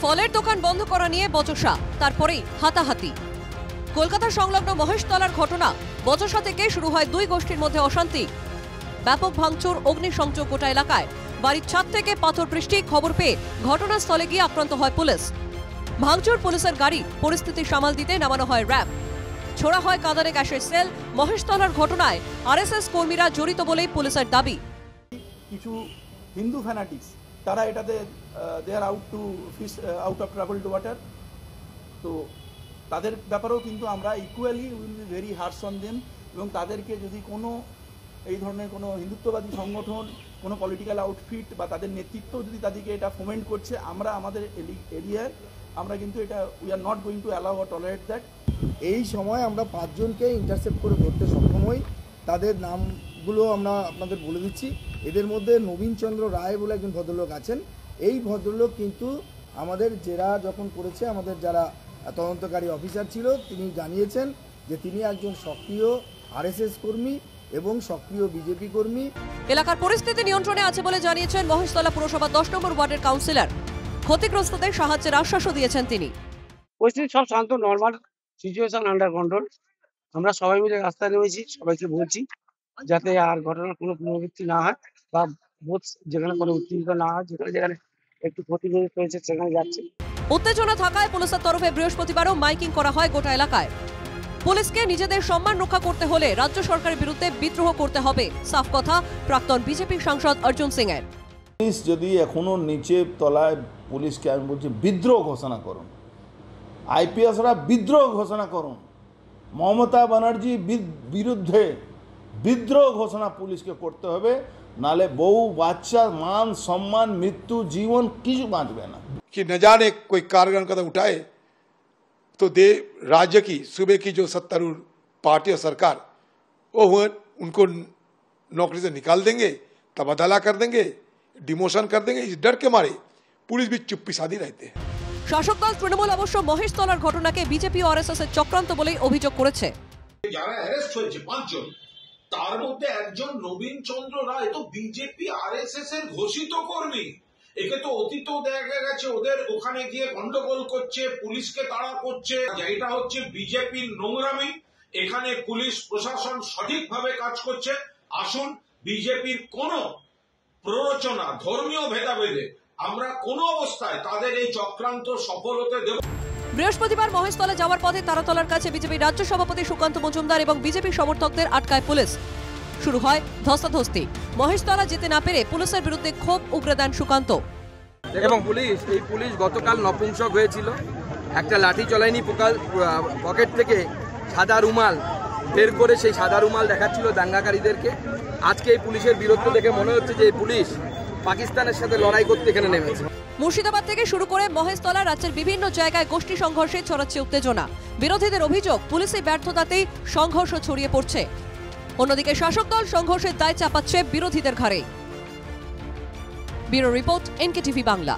ফলের দোকান বন্ধ করা নিয়ে বচসা, তারপরেই হাতাহাতি। কলকাতার সংলগ্ন মহেশতলার ঘটনা। বচসা থেকে শুরু হয় দুই গোষ্ঠীর মধ্যে অশান্তি। ব্যাপক ভাঙচুর, অগ্নিসংযোগ গোটা এলাকায়। বাড়ির ছাদ থেকে পাথর বৃষ্টি। খবর পেয়ে ঘটনাস্থলে গিয়ে আক্রান্ত হয় পুলিশ। ভাঙচুর পুলিশের গাড়ি। পরিস্থিতি সামাল দিতে নামানো হয় র্যাব। ছোড়া হয় কাঁদানে গ্যাসের সেল। মহেশতলার ঘটনায় আরএসএস কর্মীরা জড়িত বলেই পুলিশের দাবি। কিছু হিন্দু ফ্যানাটিক্স তারা এটাতে they are out to fish out of troubled water. তো তাদের ব্যাপারেও কিন্তু আমরা equally will be very harsh on them, এবং তাদেরকে যদি কোনো এই ধরনের কোনো হিন্দুত্ববাদী সংগঠন, কোনো পলিটিক্যাল আউটফিট বা তাদের নেতৃত্ব যদি তাদেরকে এটা ফোমেন্ট করছে, আমরা আমাদের এরিয়ায় আমরা কিন্তু এটা we are not going to allow or tolerate that. এই সময় আমরা 5 জনকে ইন্টারসেপ্ট করে ধরতে সক্ষম হই। তাদের নামগুলো আমরা আপনাদের বলে দিচ্ছি। এদের মধ্যে নবীন চন্দ্র রায় বলে একজন ভদ্রলোক আছেন। এই ভদ্রলোক কিন্তু আমাদের জেরা যখন করেছে, আমাদের যারা তদন্তকারী অফিসার ছিল, তিনি জানিয়েছেন যে তিনি একজন সক্রিয় আরএসএস কর্মী এবং সক্রিয় বিজেপি কর্মী। এলাকার পরিস্থিতি নিয়ন্ত্রণে আছে বলে জানিয়েছেন মহেশতলা পুরসভা 10 নম্বর ওয়ার্ডের কাউন্সিলর। ক্ষতিগ্রস্তদের সাহায্যের আশ্বাসও দিয়েছেন তিনি। পরিস্থিতি সব শান্ত, নর্মাল সিচুয়েশন, আন্ডার কন্ট্রোল। আমরা সবাই মিলে রাস্তায় নেমেছি, সবাইকে বলছি যাতে আর ঘটনার কোনো পুনরাবৃত্তি না হয়, বা বোধ যেখানে কোনো উত্তেজিত না হয়, যেখানে একটু ক্ষতিগ্রস্ত হয়েছে সেখানে যাচ্ছে। উত্তেজনা থাকায় পুলিশের তরফে বৃহস্পতিবারও মাইকিং করা হয় গোটা এলাকায়। পুলিশকে নিজেদের সম্মান রক্ষা করতে হলে রাজ্য সরকারের বিরুদ্ধে বিদ্রোহ করতে হবে, সাফ কথা প্রাক্তন বিজেপি সাংসদ অর্জুন সিং এর। পুলিশ যদি এখনো নিচে তলায়, পুলিশকে আমি বলছি বিদ্রোহ ঘোষণা করুন, আইপিএসরা বিদ্রোহ ঘোষণা করুন, মমতা ব্যানার্জি বিরুদ্ধে বিদ্রোহ ঘোষণা পুলিশকে করতে হবে, নালে বহু বাচ্চার মান সম্মান মৃত্যু জীবন কিছু বাঁচবে না। कि न जाने कोई कारगर कदम उठाए तो राज्य की सूबे की जो सत्तारूढ़ पार्टी और सरकार वो उनको नौकरी से निकाल देंगे, तबादला कर देंगे, डिमोशन कर देंगे। इस डर के मारे पुलिस भी चुप्पी साधी रहते हैं। শাসক দল তৃণমূল অবশ্য মহেশতলার ঘটনাকে বিজেপি ও আরএসএস এর চক্রান্ত বলেই অভিযোগ করেছে। যারা অ্যারেস্ট হয়েছে 5 জন, তার মধ্যে একজন নবীন চন্দ্র রায় তো বিজেপি আরএসএস এর ঘোষিত কর্মী। একে তো অতীতও দেখা গেছে ওদের ওখানে গিয়ে গন্ডগোল করছে, পুলিশকে তাড়া করছে। এটা হচ্ছে বিজেপির নোংরামি। এখানে পুলিশ প্রশাসন সঠিকভাবে কাজ করছে। আসুন, বিজেপির কোন প্ররোচনা, ধর্মীয় ভেদাভেদে আমরা কোন অবস্থায় তাদের এই চক্রান্ত সফল হতে দেব। বৃহস্পতিবার মহেশতলা যাওয়ার পথে তারাতলার কাছে বিজেপি রাজ্য সভাপতি সুকান্ত মজুমদার এবং বিজেপি সমর্থকদের আটকায় পুলিশ। শুরু হয় ধস্তাধস্তি। মহেশতলা যেতে না পেরে পুলিশের বিরুদ্ধে ক্ষোভ উগরে দেন সুকান্ত। এবং পুলিশ গতকাল নপুংসক হয়েছিল, একটা লাঠি চলায়নি, পকেট থেকে সাদা রুমাল বের করে সেই সাদা রুমাল দেখাচ্ছিল দাঙ্গাকারীদেরকে। আজকে এই পুলিশের বীরত্ব দেখে মনে হচ্ছে যে এই পুলিশ পাকিস্তানের সাথে লড়াই করতে এখানে নেমেছে। মুর্শিদাবাদ থেকে শুরু করে মহেশতলা রাজ্যের বিভিন্ন জায়গায় গোষ্ঠী সংঘর্ষে ছড়াচ্ছে উত্তেজনা। বিরোধীদের অভিযোগ পুলিশের ব্যর্থতাতেই সংঘর্ষ ছড়িয়ে পড়ছে। অন্যদিকে শাসক দল সংঘর্ষের দায় চাপাচ্ছে বিরোধীদের ঘাড়ে। Bureau report, NKTV Bangla.